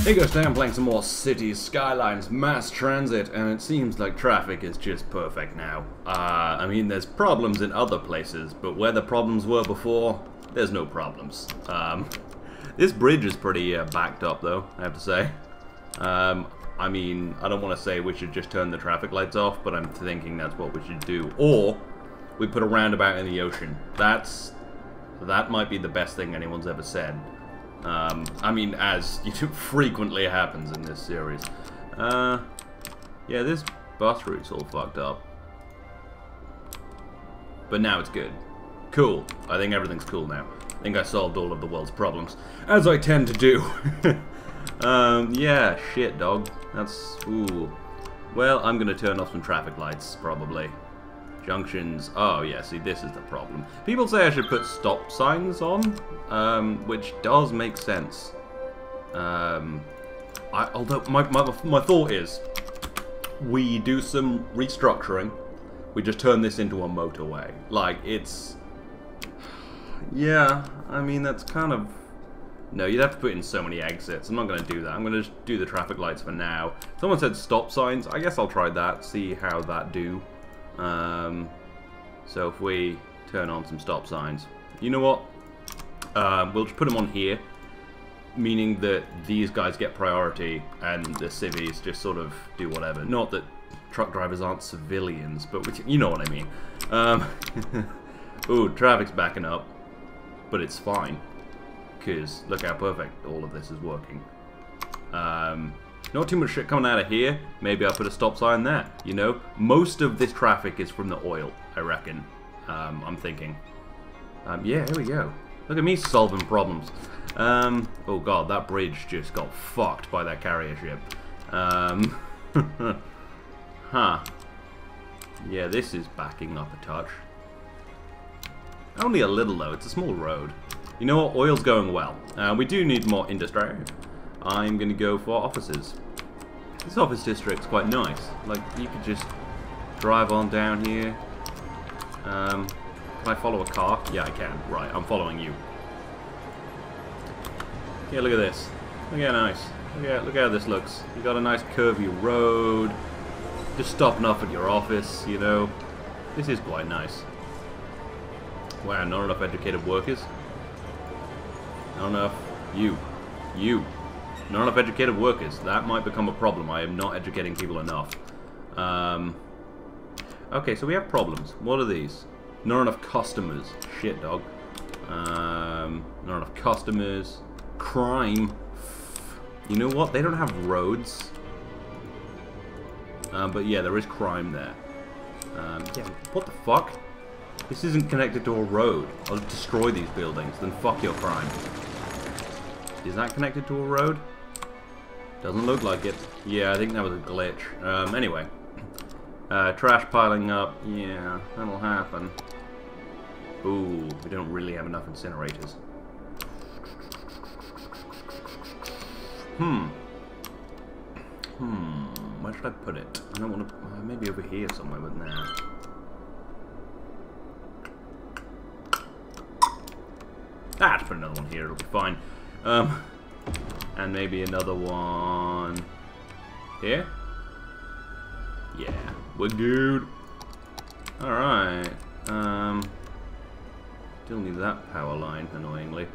Hey guys, today I'm playing some more Cities Skylines Mass Transit, and it seems like traffic is just perfect now. I mean, there's problems in other places, but where the problems were before, there's no problems. This bridge is pretty backed up, though, I have to say. I mean, I don't want to say we should just turn the traffic lights off, but I'm thinking that's what we should do. Or, we put a roundabout in the ocean. That might be the best thing anyone's ever said. I mean, as frequently happens in this series. Yeah, this bus route's all fucked up. But now it's good. Cool. I think everything's cool now. I think I solved all of the world's problems. As I tend to do. Yeah, shit, dog. That's... ooh. Well, I'm gonna turn off some traffic lights, probably. Junctions. Oh, yeah, see, this is the problem. People say I should put stop signs on, which does make sense. Although, my thought is, we do some restructuring, we just turn this into a motorway. Like, it's... yeah, I mean, that's kind of... no, you'd have to put in so many exits. I'm not going to do that. I'm going to just do the traffic lights for now. Someone said stop signs. I guess I'll try that, see how that do. So if we turn on some stop signs, you know what? We'll just put them on here, meaning that these guys get priority and the civvies just sort of do whatever. Not that truck drivers aren't civilians, but you know what I mean. Ooh, traffic's backing up, but it's fine, because look how perfect all of this is working. Not too much shit coming out of here. Maybe I'll put a stop sign there, you know? Most of this traffic is from the oil, I reckon. I'm thinking. Yeah, here we go. Look at me solving problems. Oh god, that bridge just got fucked by that carrier ship. Huh. Yeah, this is backing up a touch. Only a little though, it's a small road. You know what, oil's going well. We do need more industry. I'm gonna go for offices. This office district's quite nice. Like, you could just drive on down here. Can I follow a car? Yeah, I can. Right, I'm following you. Yeah, look at this. Look how nice. Look how this looks. You got a nice curvy road. Just stopping off at your office, you know. This is quite nice. Wow, not enough educated workers. Not enough. You. Not enough educated workers. That might become a problem. I am not educating people enough. Okay, so we have problems. What are these? Not enough customers. Shit, dog. Not enough customers. Crime. You know what? They don't have roads. But yeah, there is crime there. Yeah, what the fuck? This isn't connected to a road. I'll just destroy these buildings. Then fuck your crime. Is that connected to a road? Doesn't look like it. Yeah, I think that was a glitch. Anyway. Trash piling up. Yeah, that'll happen. Ooh, we don't really have enough incinerators. Where should I put it? I don't want to... maybe over here somewhere, but nah. Ah, just put another one here, it'll be fine. And maybe another one here? Yeah, we're good. Alright. Still need that power line, annoyingly.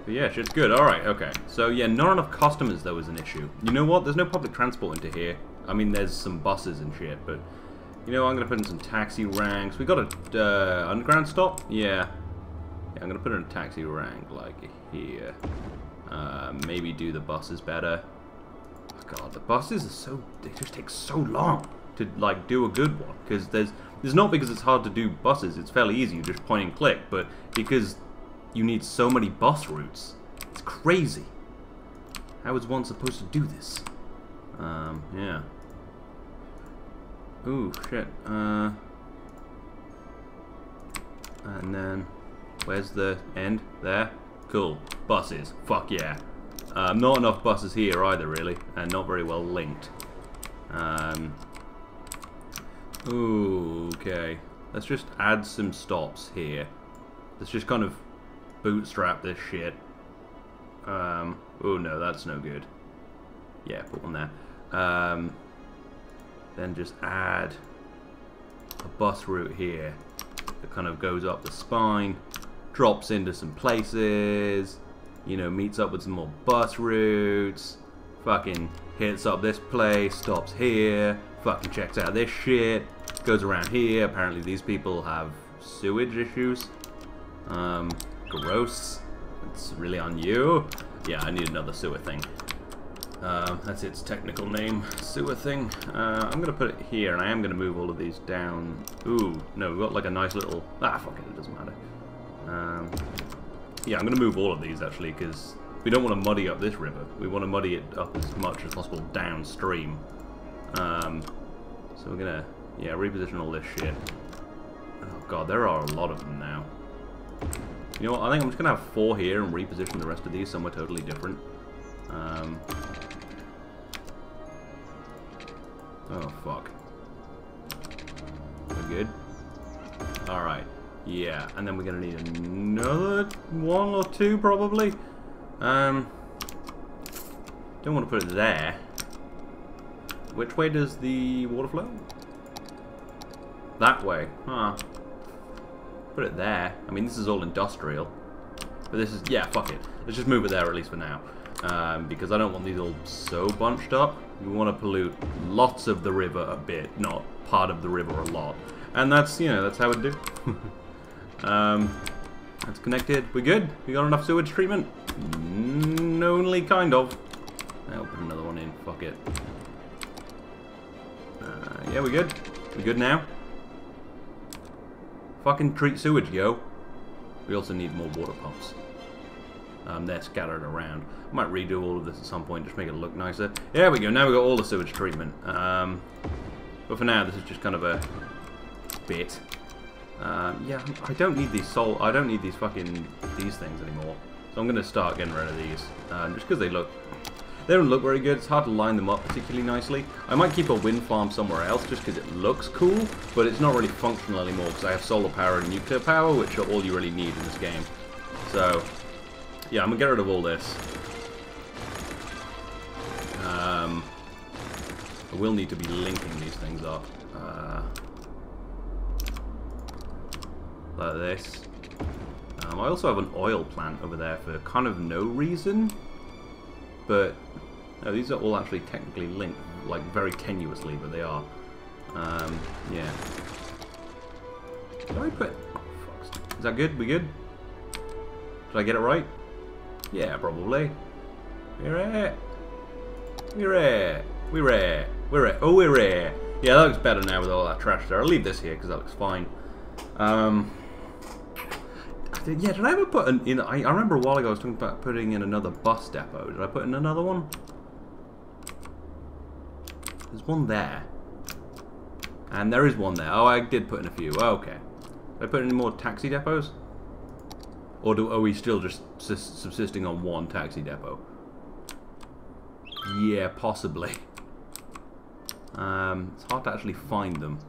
But yeah, shit's good. Alright, okay. So yeah, not enough customers though is an issue. You know what? There's no public transport into here. I mean, there's some buses and shit, but... you know, I'm gonna put in some taxi ranks. We got a underground stop? Yeah. I'm gonna put in a taxi rank, like, here. Maybe do the buses better. Oh god, the buses are so... they just take so long to, like, do a good one. Because there's not because it's hard to do buses, it's fairly easy, you just point and click, but because you need so many bus routes. It's crazy. How is one supposed to do this? Yeah. Ooh, shit. And then... where's the end? There? Cool. Buses. Fuck yeah. Not enough buses here either, really. And not very well linked. Ooh, okay. Let's just add some stops here. Let's just kind of bootstrap this shit. Oh no, that's no good. Yeah, put one there. Then just add a bus route here that kind of goes up the spine, drops into some places, you know, meets up with some more bus routes, fucking hits up this place, stops here, fucking checks out this shit, goes around here. Apparently these people have sewage issues. Gross. It's really on you. Yeah, I need another sewer thing. That's its technical name, sewer thing. I'm gonna put it here, and I am gonna move all of these down. Ooh, no, we've got like a nice little... Ah, fuck it, it doesn't matter. Yeah, I'm gonna move all of these, actually, because we don't want to muddy up this river. We want to muddy it up as much as possible downstream. So we're gonna, yeah, reposition all this shit. Oh god, there are a lot of them now. You know what, I think I'm just gonna have 4 here and reposition the rest of these somewhere totally different. Oh, fuck. We're good? Alright. Yeah, and then we're gonna need another 1 or 2, probably. Don't want to put it there. Which way does the water flow? That way. Huh. Put it there. I mean, this is all industrial. But this is... Yeah, fuck it. Let's just move it there, at least for now. Because I don't want these all so bunched up. We want to pollute lots of the river a bit, not part of the river a lot. And that's, you know, that's how it do. That's connected. We good? We got enough sewage treatment? Only kind of. I'll put another one in. Fuck it. Yeah, we good? We good now? Fucking treat sewage, yo. We also need more water pumps. They're scattered around. I might redo all of this at some point, just make it look nicer. There we go, now we've got all the sewage treatment. But for now, this is just kind of a bit. Yeah, I don't need these I don't need these fucking, these things anymore. So I'm gonna start getting rid of these. Just because they don't look very good. It's hard to line them up particularly nicely. I might keep a wind farm somewhere else just because it looks cool, but it's not really functional anymore because I have solar power and nuclear power, which are all you really need in this game. So, yeah, I'm gonna get rid of all this. I will need to be linking these things up. Like this. I also have an oil plant over there for kind of no reason. But, no, these are all actually technically linked, like, very tenuously, but they are. Yeah. Did I put... Oh, fuck. Is that good? We good? Did I get it right? Yeah, probably. We're at. We're at. We're at. We're at. Oh, we're at. Yeah, that looks better now with all that trash there. I'll leave this here, because that looks fine. Yeah, did I ever put in... I remember a while ago I was talking about putting in another bus depot. Did I put in another one? There's one there. And there is one there. Oh, I did put in a few. Oh, okay. Did I put in any more taxi depots? Or are we still just subsisting on one taxi depot? Yeah, possibly. It's hard to actually find them.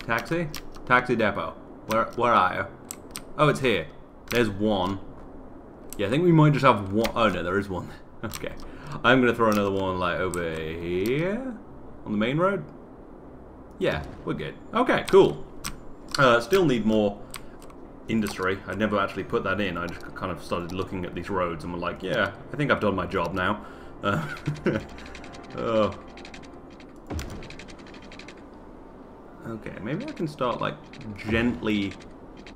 Taxi? Taxi depot. Where are you? Oh, it's here. There's one. Yeah, I think we might just have one. Oh, no, there is one. Okay. I'm going to throw another one, like, over here? On the main road? Yeah, we're good. Okay, cool. Still need more industry. I never actually put that in. I just kind of started looking at these roads and were like, yeah, I think I've done my job now. Oh. Okay, maybe I can start, like, gently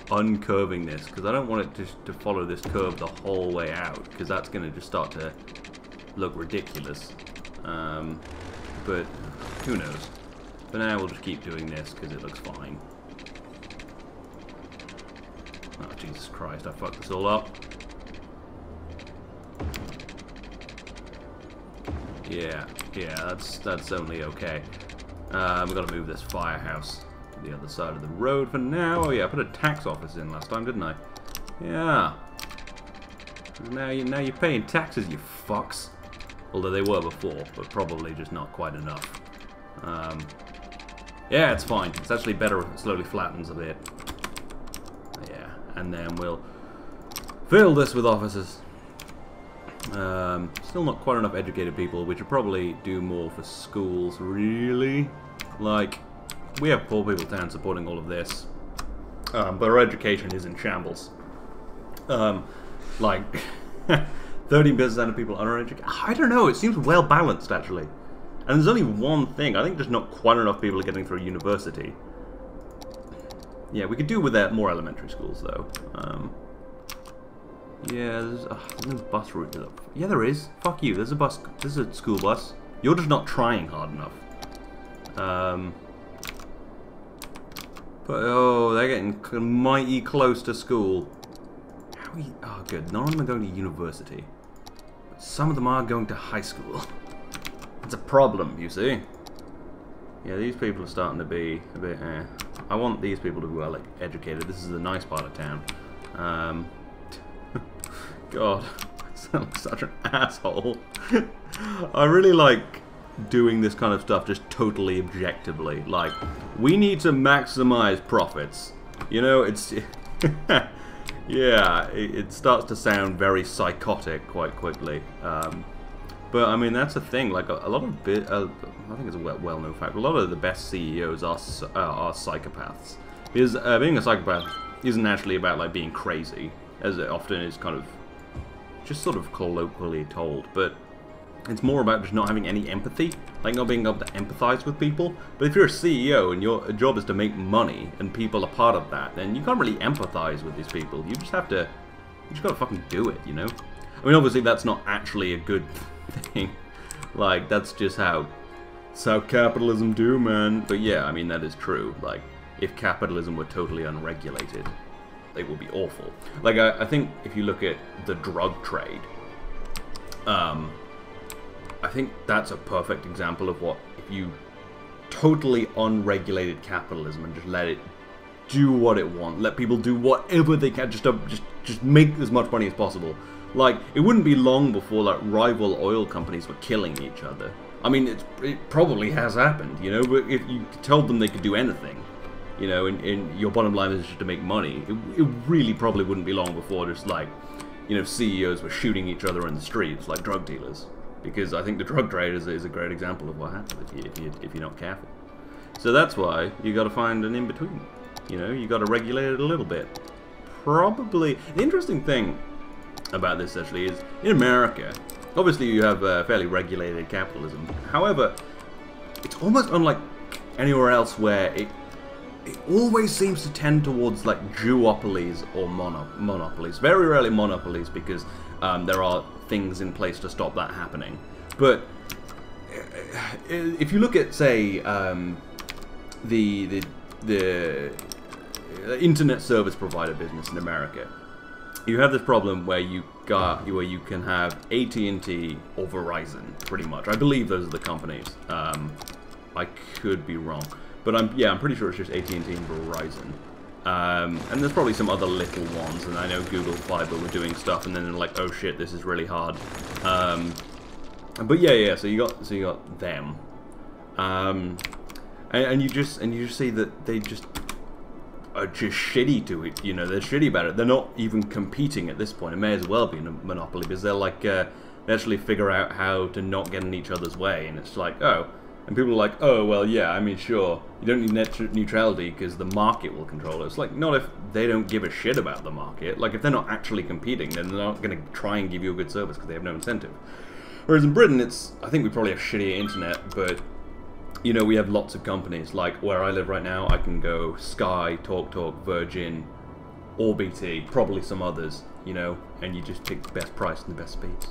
uncurving this, because I don't want it to follow this curve the whole way out, because that's going to just start to look ridiculous. But who knows. For now, we'll just keep doing this, because it looks fine. Oh, Jesus Christ, I fucked this all up. Yeah, that's only okay. We've got to move this firehouse to the other side of the road for now. Oh yeah, I put a tax office in last time, didn't I? Yeah. Now you're paying taxes, you fucks. Although they were before, but probably just not quite enough. Yeah, it's fine. It's actually better if it slowly flattens a bit. Yeah, and then we'll fill this with offices. Still not quite enough educated people. We should probably do more for schools, really. Like, we have poor people town supporting all of this. But our education is in shambles. Like, 13% of people are uneducated. I don't know, it seems well balanced, actually. And there's only one thing. I think there's not quite enough people getting through university. Yeah, we could do with that more elementary schools, though. Yeah, there's no bus route. Yeah, there is. Fuck you. There's a bus. There's a school bus. You're just not trying hard enough. But oh, they're getting mighty close to school. How are you? Oh, good. None of them are going to university. But some of them are going to high school. It's a problem, you see. Yeah, these people are starting to be a bit. I want these people to be well educated. This is a nice part of town. God, I sound like such an asshole. I really like doing this kind of stuff just totally objectively. Like, we need to maximize profits. You know, it's... yeah, it starts to sound very psychotic quite quickly. But, I mean, that's the thing. Like, a lot of... I think it's a well-known fact. A lot of the best CEOs are psychopaths. Because being a psychopath isn't actually about, like, being crazy, as it often is kind of just sort of colloquially told, but it's more about just not having any empathy, like not being able to empathize with people. But if you're a CEO and your job is to make money and people are part of that, then you can't really empathize with these people. You just have to, you just gotta fucking do it, you know? I mean, obviously that's not actually a good thing. Like, that's just how capitalism do, man. But yeah, I mean, that is true. Like, if capitalism were totally unregulated, it would be awful. Like, I think if you look at the drug trade, I think that's a perfect example of what, if you totally unregulated capitalism and just let it do what it wants, let people do whatever they can, just make as much money as possible. Like, it wouldn't be long before, like, rival oil companies were killing each other. I mean, it probably has happened, you know, but if you told them they could do anything, you know, and your bottom line is just to make money, it really probably wouldn't be long before just, like, you know, CEOs were shooting each other in the streets like drug dealers. Because I think the drug trade is a great example of what happens if you're not careful. So that's why you got to find an in-between. You know, you got to regulate it a little bit. Probably the interesting thing about this actually is in America, obviously you have fairly regulated capitalism. However, it's almost unlike anywhere else where it always seems to tend towards like duopolies or monopolies. Very rarely monopolies, because there are things in place to stop that happening. But if you look at, say, the internet service provider business in America, you have this problem where you can have AT&T or Verizon, pretty much. I believe those are the companies. I could be wrong, but I'm pretty sure it's just AT&T and Verizon. And there's probably some other little ones, and I know Google Fiber were doing stuff, and then they're like, oh shit, this is really hard. But yeah, so you got them, and you just see that they just are just shitty to it. You know, they're shitty about it. They're not even competing at this point. It may as well be a monopoly, because they're like they actually figure out how to not get in each other's way, and it's like, oh. And people are like, oh, well, yeah, I mean, sure, you don't need net neutrality because the market will control it. It's like, not if they don't give a shit about the market. Like, if they're not actually competing, then they're not going to try and give you a good service because they have no incentive. Whereas in Britain, I think we probably have shittier internet, but, you know, we have lots of companies. Like, where I live right now, I can go Sky, TalkTalk, Virgin, or BT, probably some others, you know, and you just pick the best price and the best speeds.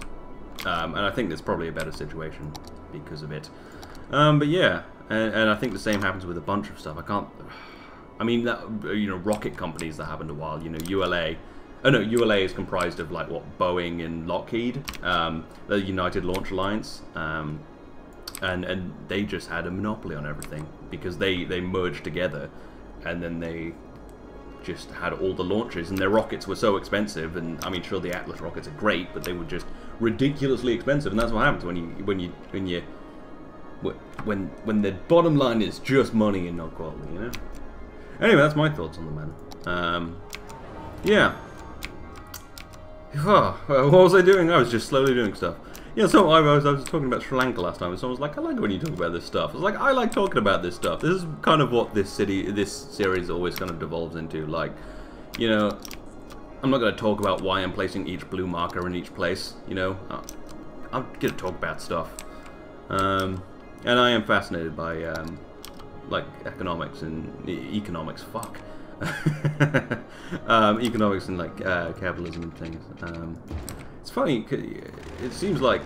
And I think there's probably a better situation because of it. But yeah, and I think the same happens with a bunch of stuff. I mean, you know, rocket companies that happened a while, you know, ULA. Oh no, ULA is comprised of, like, what, Boeing and Lockheed, the United Launch Alliance, and they just had a monopoly on everything, because they merged together, and then they just had all the launches, and their rockets were so expensive, and I mean, sure, the Atlas rockets are great, but they were just ridiculously expensive, and that's what happens when the bottom line is just money and not quality, you know? Anyway, that's my thoughts on the matter. Yeah. What was I doing? I was just slowly doing stuff. Yeah, so I was talking about Sri Lanka last time, and someone was like, I like it when you talk about this stuff. I was like, I like talking about this stuff. This is kind of what this series always kind of devolves into. Like, you know, I'm not going to talk about why I'm placing each blue marker in each place, you know. I'm going to talk about stuff. And I am fascinated by, like, economics and economics, fuck. Economics and, like, capitalism and things. It's funny, it seems like,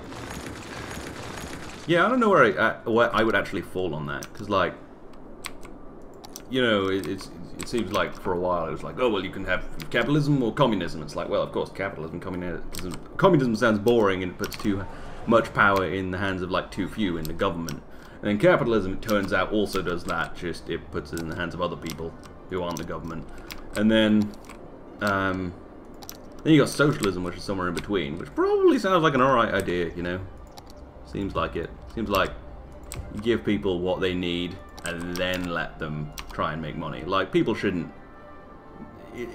yeah, I don't know where I would actually fall on that, because, like, you know, it seems like for a while it was like, oh, well, you can have capitalism or communism. It's like, well, of course, capitalism, communism sounds boring and it puts too much power in the hands of, like, too few in the government. And then capitalism, it turns out, also does that, just it puts it in the hands of other people who aren't the government. And then you got socialism, which is somewhere in between, which probably sounds like an alright idea, you know? Seems like it. Seems like you give people what they need and then let them try and make money. Like, people shouldn't,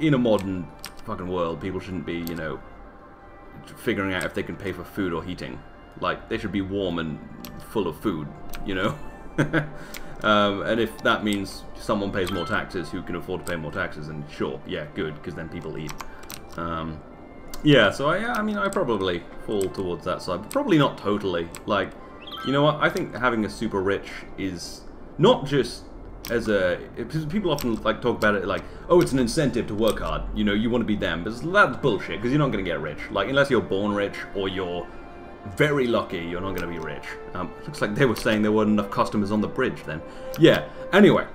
in a modern fucking world, people shouldn't be, you know, figuring out if they can pay for food or heating. Like, they should be warm and full of food, you know? And if that means someone pays more taxes who can afford to pay more taxes, then sure, yeah, good, because then people eat. Yeah, so I mean, I probably fall towards that side, but probably not totally. Like, you know what, I think having a super rich is not just as a... Because people often, like, talk about it like, oh, it's an incentive to work hard, you know, you want to be them, but that's bullshit, because you're not going to get rich. Like, unless you're born rich, or you're very lucky, you're not going to be rich. Looks like they were saying there weren't enough customers on the bridge then. Yeah, anyway.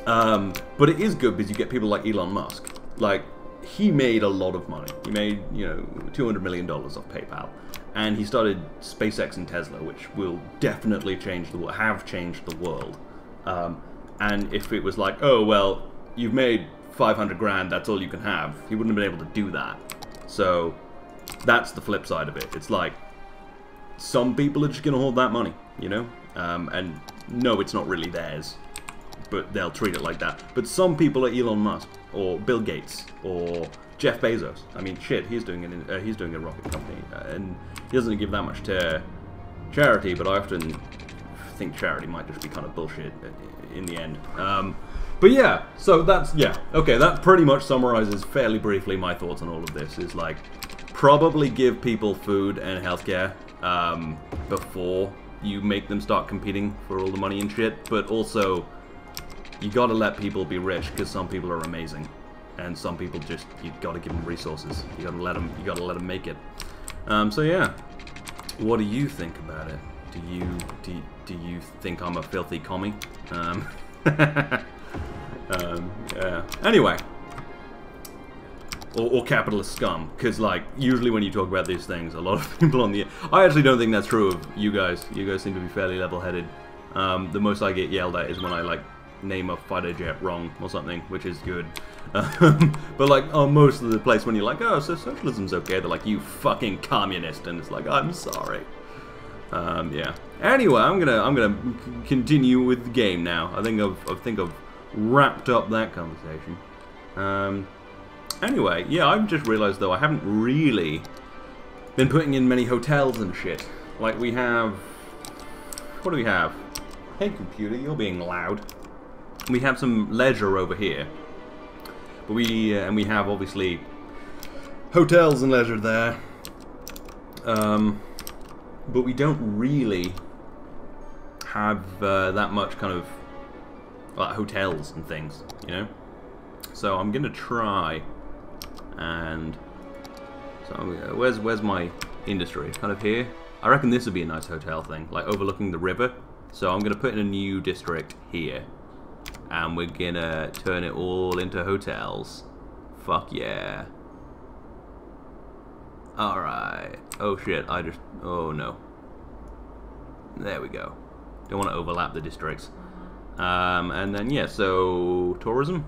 But it is good because you get people like Elon Musk. Like, he made a lot of money. He made, you know, $200 million off PayPal. And he started SpaceX and Tesla, which will definitely change the world, have changed the world. And if it was like, oh, well, you've made 500 grand, that's all you can have, he wouldn't have been able to do that. So, that's the flip side of it. It's like, some people are just going to hold that money, you know? And no, it's not really theirs, but they'll treat it like that. But some people are Elon Musk, or Bill Gates, or Jeff Bezos. I mean, shit, he's doing a rocket company, and he doesn't give that much to charity, but I often think charity might just be kind of bullshit in the end. But yeah, so that's, yeah, okay, that pretty much summarizes fairly briefly my thoughts on all of this. Is like, probably give people food and healthcare before you make them start competing for all the money and shit, but also you gotta let people be rich, because some people are amazing, and some people just, you gotta give them resources. You gotta let them make it. So yeah, what do you think about it? Do you think I'm a filthy commie? Yeah. Anyway, or capitalist scum, because like usually when you talk about these things, a lot of people on the, I actually don't think that's true of you guys. You guys seem to be fairly level-headed. The most I get yelled at is when I like name a fighter jet wrong or something, which is good. But like on most of the place when you're like, oh, so socialism's okay, they're like, you fucking communist, and it's like, I'm sorry. Yeah. Anyway, I'm gonna continue with the game now. I think I've wrapped up that conversation. Anyway, yeah, I've just realized though I haven't really been putting in many hotels and shit. Like we have, what do we have? Hey computer, you're being loud. We have some leisure over here, but we have obviously hotels and leisure there. But we don't really have that much kind of like hotels and things, you know. So I'm gonna try and so where's my industry? Kind of here. I reckon this would be a nice hotel thing, like overlooking the river. So I'm gonna put in a new district here, and we're gonna turn it all into hotels. Fuck yeah. Alright. Oh shit, oh no. There we go. Don't want to overlap the districts. And then, yeah, so tourism?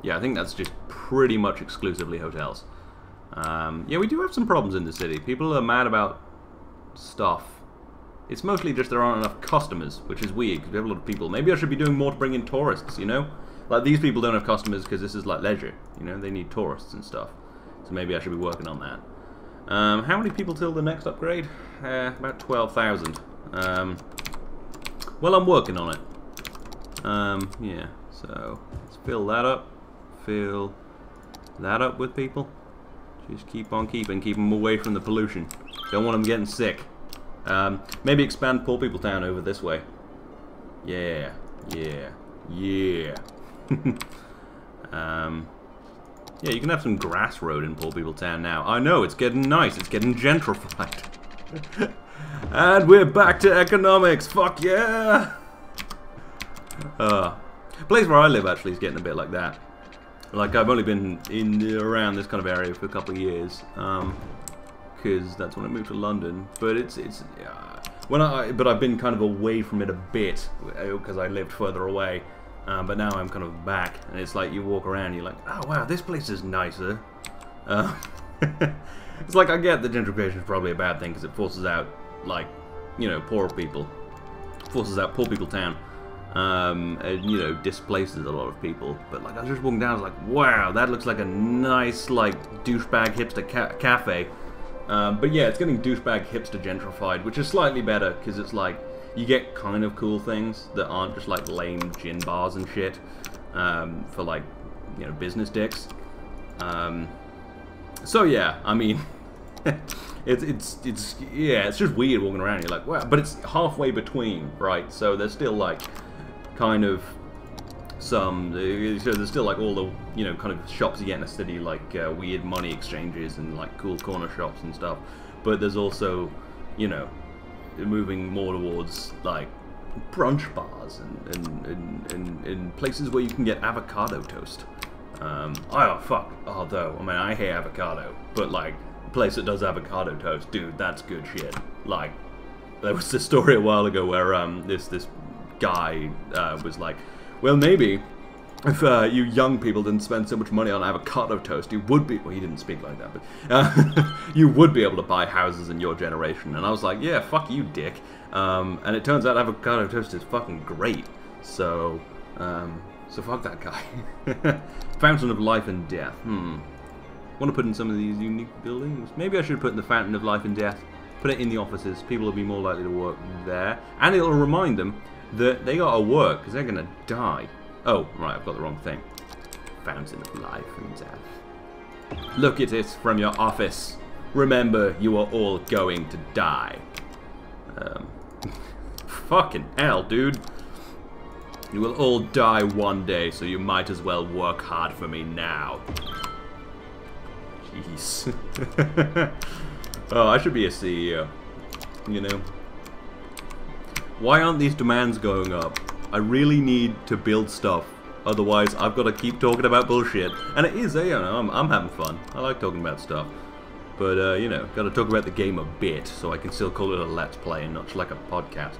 Yeah, I think that's just pretty much exclusively hotels. Yeah, we do have some problems in the city. People are mad about stuff. It's mostly just there aren't enough customers, which is weird, because we have a lot of people. Maybe I should be doing more to bring in tourists, you know? Like, these people don't have customers because this is like leisure, you know? They need tourists and stuff. So maybe I should be working on that. How many people till the next upgrade? About 12,000. Well, I'm working on it. Yeah, so let's fill that up. Fill that up with people. Just keep on keep them away from the pollution. Don't want them getting sick. Maybe expand Poor People Town over this way. Yeah, yeah, yeah. Yeah, you can have some grass road in Poor People Town now. I know, it's getting nice. It's getting gentrified. And we're back to economics. Fuck yeah! Place where I live actually is getting a bit like that. Like, I've only been around this kind of area for a couple of years, because that's when I moved to London. But but I've been kind of away from it a bit because I lived further away. But now I'm kind of back, and it's like you walk around, you're like, oh wow, this place is nicer. It's like, I get that gentrification is probably a bad thing because it forces out, like, you know, poor people, forces out Poor People Town. And, you know, displaces a lot of people. But, like, I was just walking down, I was like, wow, that looks like a nice, like, douchebag hipster cafe. But yeah, it's getting douchebag hipster gentrified, which is slightly better, because it's like, you get kind of cool things that aren't just, like, lame gin bars and shit, for, like, you know, business dicks. So yeah, I mean, it's just weird walking around, you're like, wow, but it's halfway between, right? So there's still, like, kind of some, so there's still like all the, you know, kind of shops you get in a city, like weird money exchanges and like cool corner shops and stuff, but there's also, you know, moving more towards like brunch bars and places where you can get avocado toast. Oh fuck, although, I mean, I hate avocado, but like a place that does avocado toast, dude, that's good shit. Like, there was this story a while ago where this guy was like, well, maybe if you young people didn't spend so much money on avocado toast, you would be, well, he didn't speak like that, but you would be able to buy houses in your generation. And I was like, yeah, fuck you, dick. And it turns out avocado toast is fucking great. So fuck that guy. Fountain of Life and Death. Want to put in some of these unique buildings? Maybe I should put in the Fountain of Life and Death. Put it in the offices. People will be more likely to work there. And it'll remind them that they gotta work, because they're gonna die. Oh, right, I've got the wrong thing. Fountain of Life and Death. Look at it from your office. Remember, you are all going to die. Fucking hell, dude. You will all die one day, so you might as well work hard for me now. Jeez. Oh, I should be a CEO. You know? Why aren't these demands going up? I really need to build stuff. Otherwise, I've got to keep talking about bullshit. And it is, you know, I'm having fun. I like talking about stuff. But, you know, got to talk about the game a bit, so I can still call it a Let's Play and not just like a podcast.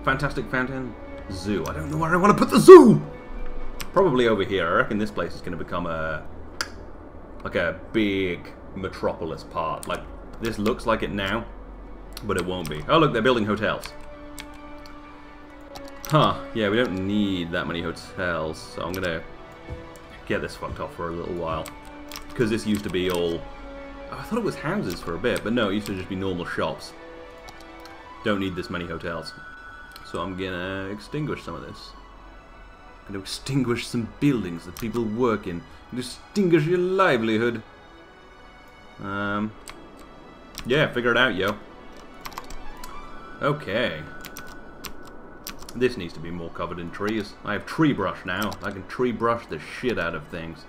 Fantastic Fountain. Zoo. I don't know where I want to put the zoo! Probably over here. I reckon this place is going to become like a big metropolis part. Like, this looks like it now, but it won't be. Oh, look, they're building hotels. Huh. Yeah, we don't need that many hotels, so I'm going to get this fucked off for a little while. Because this used to be all... I thought it was houses for a bit, but no, it used to just be normal shops. Don't need this many hotels. So I'm gonna extinguish some of this. I'm gonna extinguish some buildings that people work in. Extinguish your livelihood. Yeah, figure it out, yo. Okay. This needs to be more covered in trees. I have tree brush now. I can tree brush the shit out of things.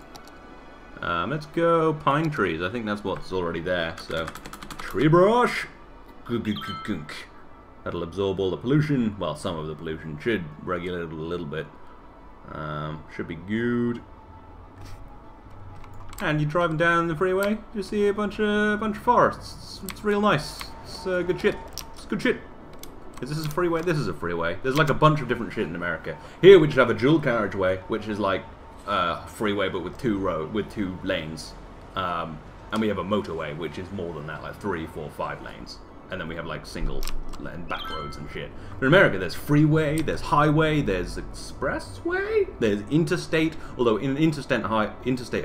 Let's go pine trees. I think that's what's already there. So, tree brush. That'll absorb all the pollution. Well, some of the pollution. Should regulate it a little bit. Should be good. And you're driving down the freeway, you see a bunch of forests. It's real nice. It's good shit. It's good shit. Is this a freeway? This is a freeway. There's like a bunch of different shit in America. Here we just have a dual carriageway, which is like freeway but with two lanes. And we have a motorway, which is more than that, like 3, 4, 5 lanes. And then we have like single lane back roads and shit. But in America, there's freeway, there's highway, there's expressway, there's interstate. Although an interstate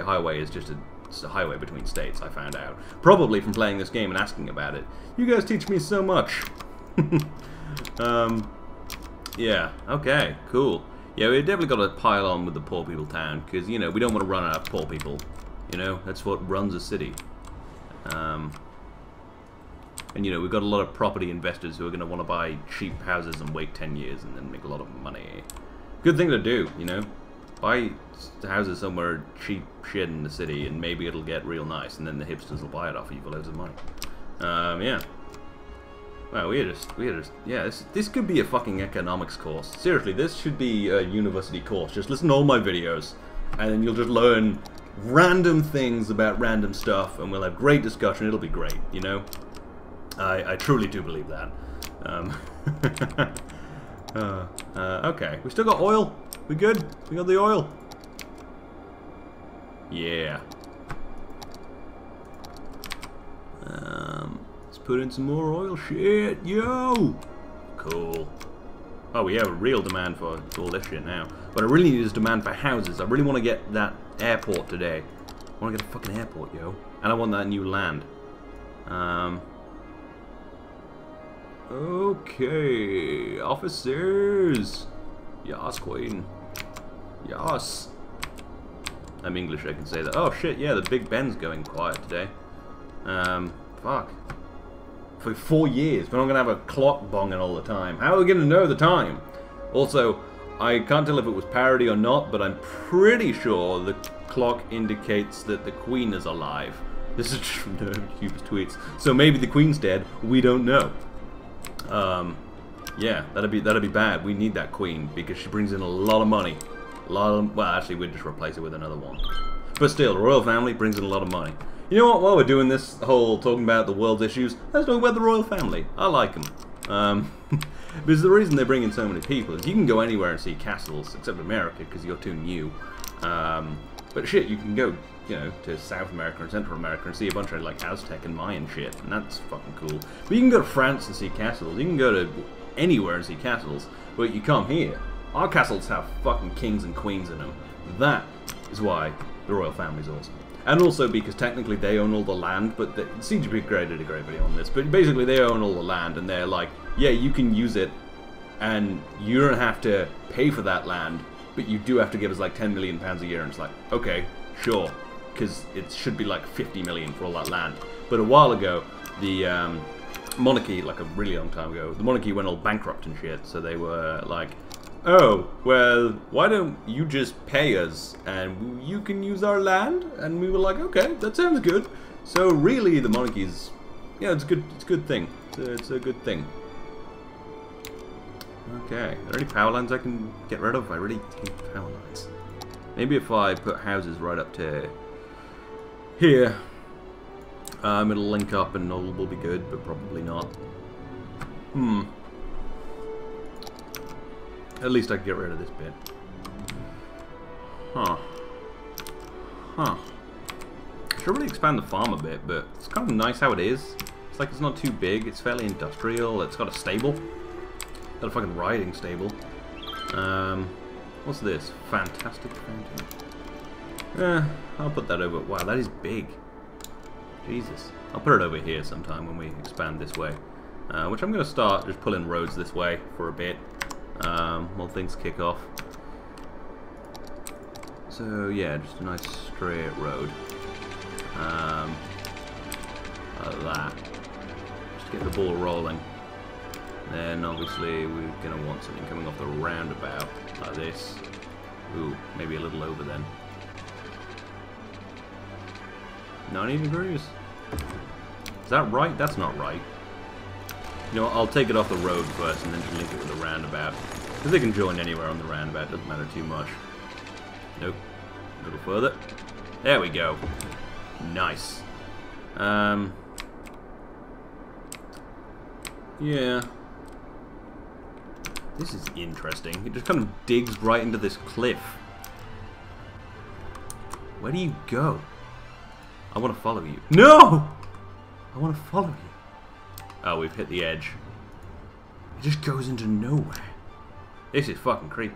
highway is just a it's a highway between states, I found out. Probably from playing this game and asking about it. You guys teach me so much. Yeah, okay, cool. Yeah, we definitely got to pile on with the poor people town, because, you know, we don't want to run out of poor people. You know, that's what runs a city. And, you know, we've got a lot of property investors who are going to want to buy cheap houses and wait 10 years and then make a lot of money. Good thing to do, you know? Buy houses somewhere cheap shit in the city and maybe it'll get real nice and then the hipsters will buy it off you for loads of money. Yeah. Well, yeah, this could be a fucking economics course. Seriously, this should be a university course. Just listen to all my videos and then you'll just learn random things about random stuff and we'll have great discussion. It'll be great, you know? I truly do believe that. Okay, we still got oil? We good? We got the oil? Yeah. Let's put in some more oil. Shit, yo! Cool. Oh, we have a real demand for all this shit now. But I really need is demand for houses. I really want to get that airport today. I want to get a fucking airport, yo. And I want that new land. Okay, officers. Yas, queen. Yas. I'm English, I can say that. Oh shit, yeah, the Big Ben's going quiet today. Fuck. For 4 years, we're not gonna have a clock bonging all the time. How are we gonna know the time? Also, I can't tell if it was parody or not, but I'm pretty sure the clock indicates that the Queen is alive. This is from Huber's tweets. So maybe the Queen's dead. We don't know. Yeah, that'd be bad. We need that Queen because she brings in a lot of money. Well, actually, we'd just replace it with another one. But still, the royal family brings in a lot of money. You know what? While we're doing this whole talking about the world's issues, let's talk about the royal family. I like them. Because the reason they bring in so many people is you can go anywhere and see castles, except America, because you're too new. But shit, you can go, you know, to South America and Central America and see a bunch of like Aztec and Mayan shit, and that's fucking cool. But you can go to France and see castles. You can go to anywhere and see castles, but you come here. Our castles have fucking kings and queens in them. That is why the royal family is awesome. And also because technically they own all the land, but CGP created a great video on this, but basically they own all the land and they're like, yeah, you can use it and you don't have to pay for that land, but you do have to give us like £10 million a year. And it's like, okay, sure, because it should be like 50 million for all that land. But a while ago, the monarchy, like a really long time ago, the monarchy went all bankrupt and shit, so they were like, oh, well, why don't you just pay us and you can use our land? And we were like, okay, that sounds good. So really the monarchy's, yeah, it's a good thing. It's a good thing. Okay, are there any power lines I can get rid of? I really hate power lines. Maybe if I put houses right up to here, it'll link up and all will be good, but probably not. At least I can get rid of this bit. Huh. Should really expand the farm a bit, but it's kind of nice how it is. It's like it's not too big, it's fairly industrial, it's got a stable. Got a fucking riding stable. What's this? Fantastic fountain. I'll put that over. Wow, that is big. Jesus. I'll put it over here sometime when we expand this way. Which I'm going to start just pulling roads this way for a bit. While things kick off. So yeah, just a nice straight road. Like that. Just get the ball rolling. Then obviously we're going to want something coming off the roundabout, like this. Ooh, maybe a little over then. 90 degrees? Is that right? That's not right. You know what, I'll take it off the road first and then just link it with the roundabout. Because they can join anywhere on the roundabout, doesn't matter too much. Nope. A little further. There we go. Nice. Yeah. This is interesting. It just kind of digs right into this cliff. Where do you go? I want to follow you. No! I want to follow you. Oh, we've hit the edge. It just goes into nowhere. This is fucking creepy.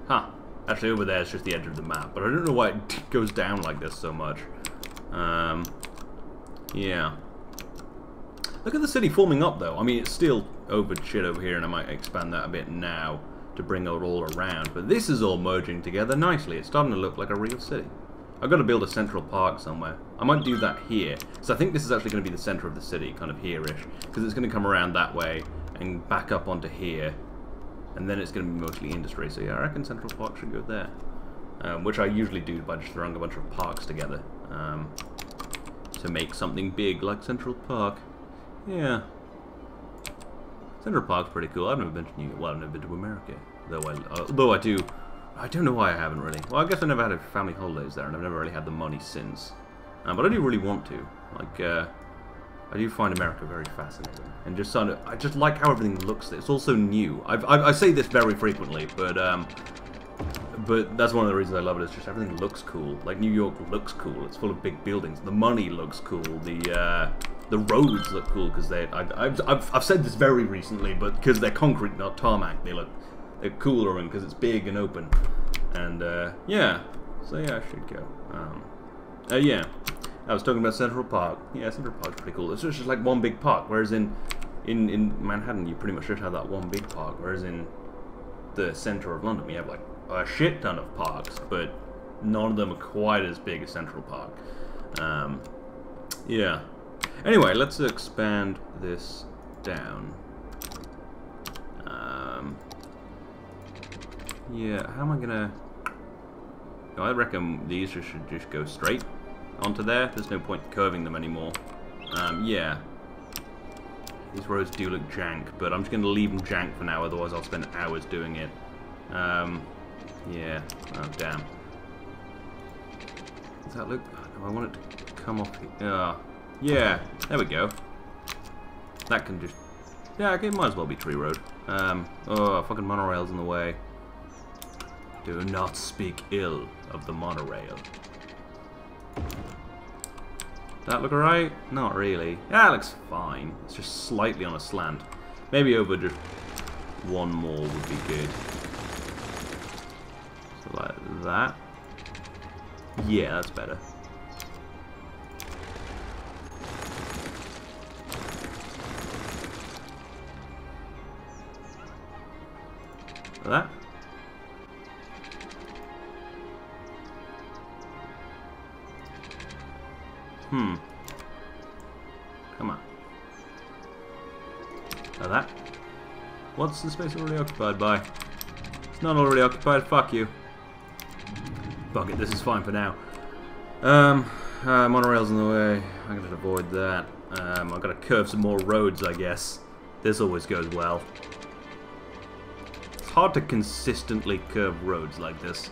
Huh. Actually, over there is just the edge of the map, but I don't know why it goes down like this so much. Yeah. Look at the city forming up, though. I mean, it's still over shit over here, and I might expand that a bit now to bring it all around. But this is all merging together nicely. It's starting to look like a real city. I've got to build a central park somewhere. I might do that here. So I think this is actually going to be the center of the city, kind of here-ish. Because it's going to come around that way and back up onto here. And then it's going to be mostly industry. So yeah, I reckon Central Park should go there. Which I usually do by just throwing a bunch of parks together. To make something big like Central Park. Yeah. Central Park's pretty cool. I've never been to New York. Well, I've never been to America. Though I do. I don't know why I haven't really. Well, I guess I never had a family holidays there, and I've never really had the money since. But I do really want to. Like, I do find America very fascinating, and just sort of, I just like how everything looks. It's also new. I say this very frequently, but that's one of the reasons I love it. Is just everything looks cool. Like New York looks cool. It's full of big buildings. The money looks cool. The roads look cool because I've said this very recently, but because they're concrete, not tarmac, they're cooler and because it's big and open. And yeah, so yeah, I should go. Yeah. I was talking about Central Park. Yeah, Central Park's pretty cool. It's just like one big park, whereas in Manhattan you pretty much just have that one big park, whereas in the center of London we have like a shit ton of parks, but none of them are quite as big as Central Park. Yeah. Anyway, let's expand this down. Yeah, how am I gonna... Oh, I reckon these should just go straight onto there. There's no point curving them anymore. Yeah. These roads do look jank, but I'm just going to leave them jank for now, otherwise I'll spend hours doing it. Yeah. Oh, damn. Does that look... Oh, I want it to come off here. Yeah, there we go. That can just... Yeah, okay, it might as well be tree road. Oh, fucking monorail's in the way. Do not speak ill of the monorail. That look alright? Not really. Yeah, it looks fine. It's just slightly on a slant. Maybe over just one more would be good. So like that. Yeah, that's better. Like that. Come on. Now that. What's the space already occupied by? It's not already occupied, fuck you. Fuck it, this is fine for now. Monorail's in the way. I'm gonna avoid that. I've gotta curve some more roads, I guess. This always goes well. It's hard to consistently curve roads like this.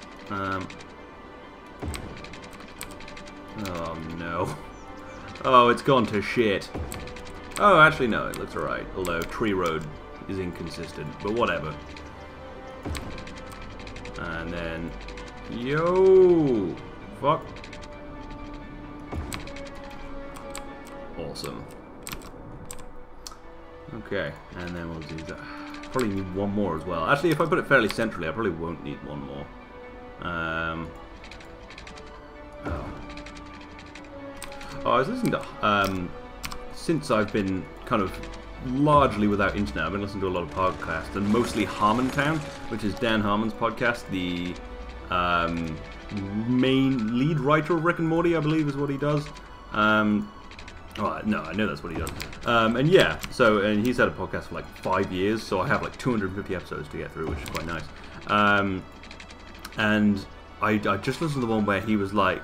Oh no. Oh, it's gone to shit. Oh, actually no, it looks alright. Although tree road is inconsistent, but whatever. And then... Yo! Fuck. Awesome. Okay, and then we'll do that. Probably need one more as well. Actually, if I put it fairly centrally, I probably won't need one more. Oh, I was listening to, since I've been kind of largely without internet, I've been listening to a lot of podcasts, and mostly Harmontown, which is Dan Harmon's podcast, the main lead writer of Rick and Morty, I believe is what he does. Oh, no, I know that's what he does. And yeah, so, and he's had a podcast for like 5 years, so I have like 250 episodes to get through, which is quite nice. And I just listened to the one where he was like,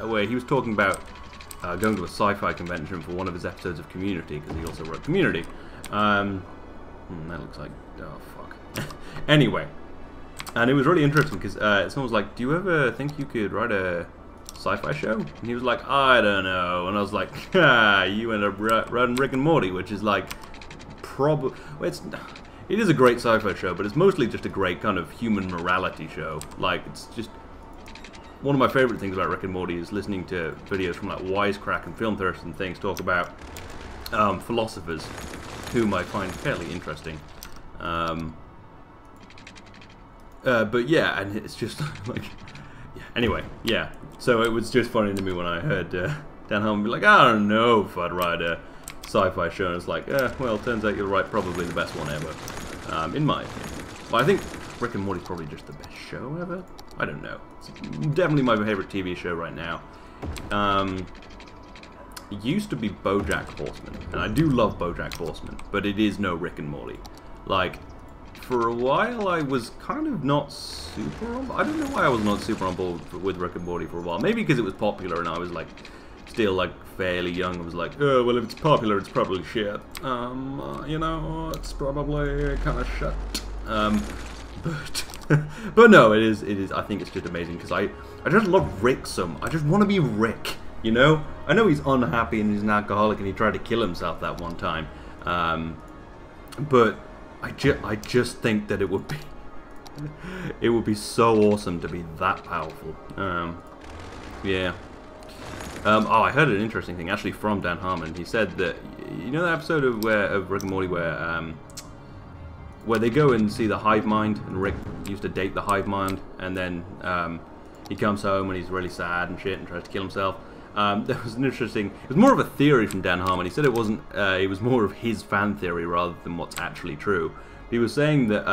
where he was talking about going to a sci-fi convention for one of his episodes of Community, because he also wrote Community. That looks like... oh, fuck. Anyway. And it was really interesting, because someone was like, do you ever think you could write a sci-fi show? And he was like, I don't know. And I was like, you end up writing Rick and Morty, which is like... probably... Well, it is a great sci-fi show, but it's mostly just a great kind of human morality show. Like, it's just... One of my favorite things about Rick and Morty is listening to videos from like Wisecrack and Film Thirst and things talk about philosophers, whom I find fairly interesting. But yeah, and it's just like, yeah. Anyway, yeah. So it was just funny to me when I heard Dan Harmon be like, I don't know if I'd write a sci-fi show, and it's like, well, turns out you're right, probably the best one ever, in my opinion. Well, I think Rick and Morty's probably just the best show ever. I don't know. It's definitely my favorite TV show right now. It used to be BoJack Horseman, and I do love BoJack Horseman, but it is no Rick and Morty. Like, for a while I was kind of not super on board. I don't know why I was not super on board with Rick and Morty for a while. Maybe because it was popular and I was like, still like fairly young. I was like, oh, well, if it's popular, it's probably shit. You know, it's probably kind of shit. But no, it is. I think it's just amazing because I just love Rick so much. I just want to be Rick, you know? I know he's unhappy and he's an alcoholic and he tried to kill himself that one time. But I just think that it would be so awesome to be that powerful. Yeah. Oh, I heard an interesting thing actually from Dan Harmon. He said that, you know, that episode of Rick and Morty where they go and see the hive mind, and Rick used to date the hive mind, and then he comes home and he's really sad and shit and tries to kill himself. There was an interesting, it was more of a theory from Dan Harmon. He said it wasn't, it was more of his fan theory rather than what's actually true. He was saying that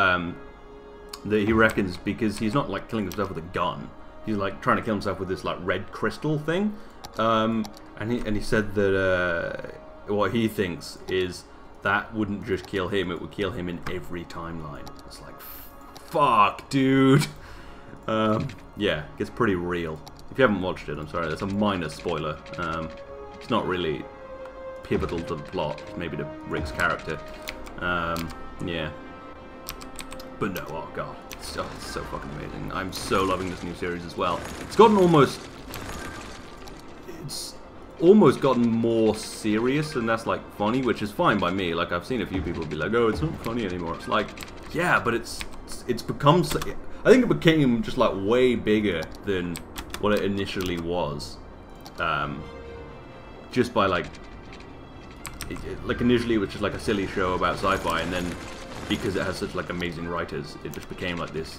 that he reckons because he's not like killing himself with a gun, he's like trying to kill himself with this like red crystal thing, and he said that what he thinks is that wouldn't just kill him, it would kill him in every timeline. It's like, fuck, dude. Yeah, it gets pretty real. If you haven't watched it, I'm sorry, that's a minor spoiler. It's not really pivotal to the plot, maybe to Rick's character. Yeah. But no, oh god, it's so fucking amazing. I'm so loving this new series as well. It's gotten almost gotten more serious, and that's like funny, which is fine by me. Like, I've seen a few people be like, oh, it's not funny anymore. It's like, yeah, but it's become, I think it became just like way bigger than what it initially was. Just by like initially it was just like a silly show about sci-fi, and then because it has such like amazing writers, it just became like this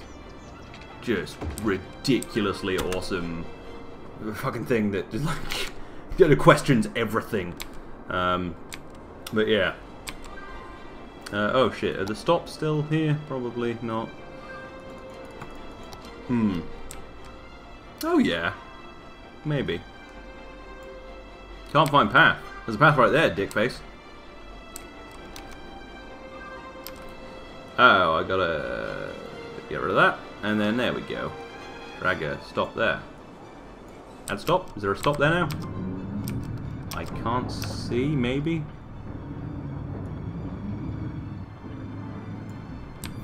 just ridiculously awesome fucking thing that just like questions everything. But yeah. Oh shit, are the stops still here? Probably not. Oh yeah. Maybe. Can't find path. There's a path right there, dickface. Oh, I gotta get rid of that. And then there we go. Drag a stop there. Add stop? Is there a stop there now? I can't see, maybe?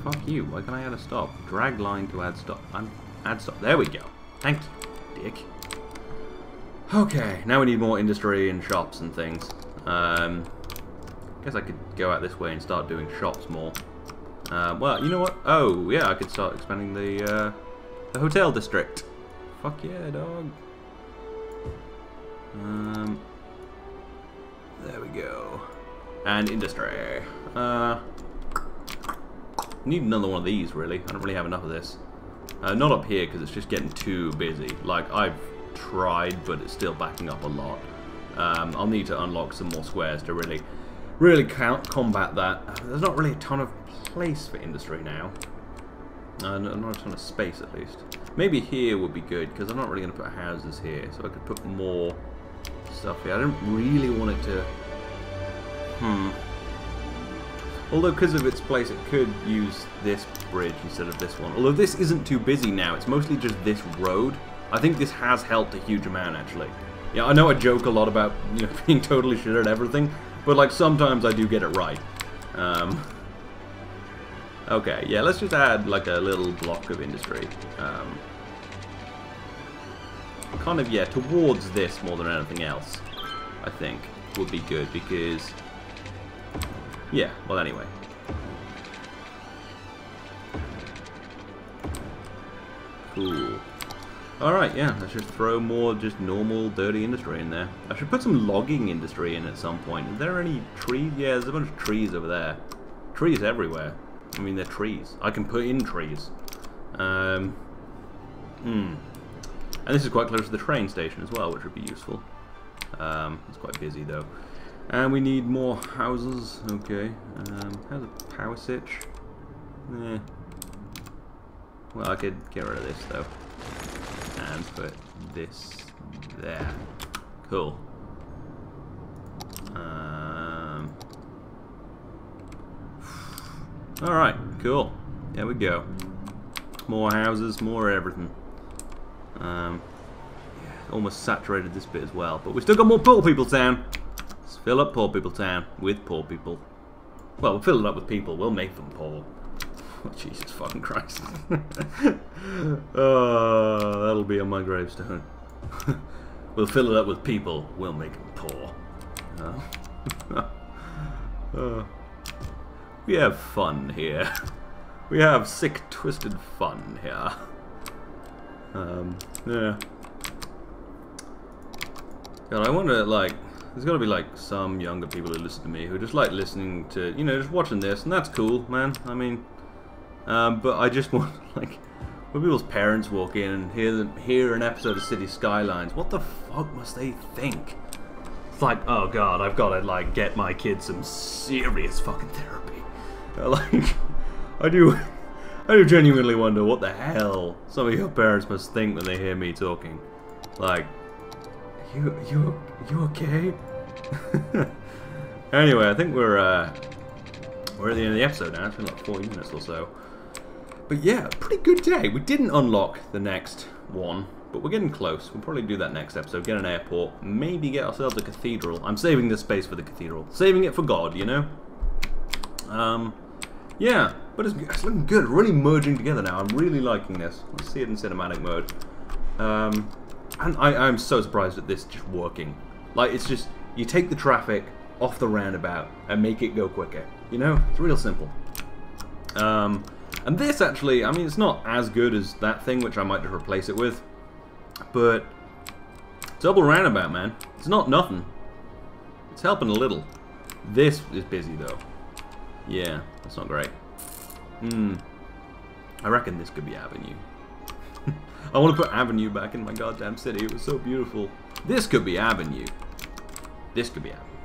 Fuck you, why can't I add a stop? Drag line to add stop. Add stop. There we go. Thank you, dick. Okay, now we need more industry and shops and things. Guess I could go out this way and start doing shops more. Well, you know what? Oh, yeah, I could start expanding the hotel district. Fuck yeah, dog. There we go. And industry. Need another one of these, really. I don't really have enough of this. Not up here, because it's just getting too busy. Like, I've tried, but it's still backing up a lot. I'll need to unlock some more squares to really combat that. There's not really a ton of place for industry now. Not a ton of space, at least. Maybe here would be good, because I'm not really going to put houses here, so I could put more stuff here. I don't really want it to... Although, because of its place, it could use this bridge instead of this one. Although this isn't too busy now, it's mostly just this road. I think this has helped a huge amount, actually. Yeah, I know I joke a lot about, you know, being totally shit at everything, but, like, sometimes I do get it right. Okay, yeah, let's just add, like, a little block of industry. Kind of, yeah, towards this more than anything else, I think, would be good, because... Yeah, well, anyway. Cool. Alright, yeah, let's just throw more just normal, dirty industry in there. I should put some logging industry in at some point. Is there any trees? Yeah, there's a bunch of trees over there. Trees everywhere. I mean, they're trees. I can put in trees. And this is quite close to the train station as well, which would be useful. It's quite busy though. And we need more houses. Okay. How's a power switch? Eh. Well, I could get rid of this though. And put this there. Cool. Alright, cool. There we go. More houses, more everything. Yeah, almost saturated this bit as well. But we still got more Poor People Town. Let's fill up Poor People Town with poor people. Well, we'll fill it up with people. We'll make them poor. Oh, Jesus fucking Christ. Oh, that'll be on my gravestone. We'll fill it up with people. We'll make them poor. We have fun here. We have sick, twisted fun here. Yeah. God, I wonder, like, there's gotta be, like, some younger people who listen to me who just like listening to, you know, just watching this, and that's cool, man. I mean, but I just want, like, when people's parents walk in and hear an episode of City Skylines, what the fuck must they think? It's like, oh god, I've gotta, like, get my kids some serious fucking therapy. Like, I do genuinely wonder what the hell some of your parents must think when they hear me talking. Like, you okay? Anyway, I think we're at the end of the episode now. It's been like 40 minutes or so. But yeah, pretty good day. We didn't unlock the next one, but we're getting close. We'll probably do that next episode. Get an airport. Maybe get ourselves a cathedral. I'm saving this space for the cathedral. Saving it for God, you know? Yeah, but it's looking good. Really merging together now. I'm really liking this. Let's see it in cinematic mode. And I'm so surprised at this just working. Like, it's just, you take the traffic off the roundabout and make it go quicker. You know? It's real simple. And this actually, I mean, it's not as good as that thing, which I might just replace it with. But double roundabout, man. It's not nothing. It's helping a little. This is busy, though. Yeah, that's not great. I reckon this could be Avenue. I want to put Avenue back in my goddamn city. It was so beautiful. This could be Avenue. This could be Avenue.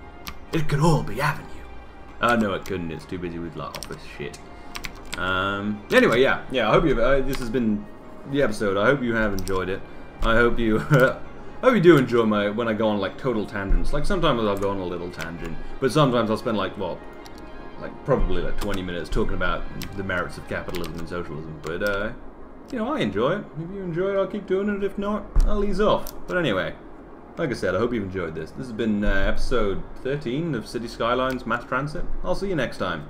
It could all be Avenue. No, it couldn't. It's too busy with like office shit. Anyway, yeah. I hope you. This has been the episode. I hope you have enjoyed it. I hope you. I hope you do enjoy when I go on like total tangents. Like sometimes I'll go on a little tangent, but sometimes I'll spend like probably like 20 minutes talking about the merits of capitalism and socialism. But you know, I enjoy it. If you enjoy it, I'll keep doing it. If not, I'll ease off. But anyway, like I said, I hope you've enjoyed this. This has been episode 13 of City Skylines Mass Transit. I'll see you next time.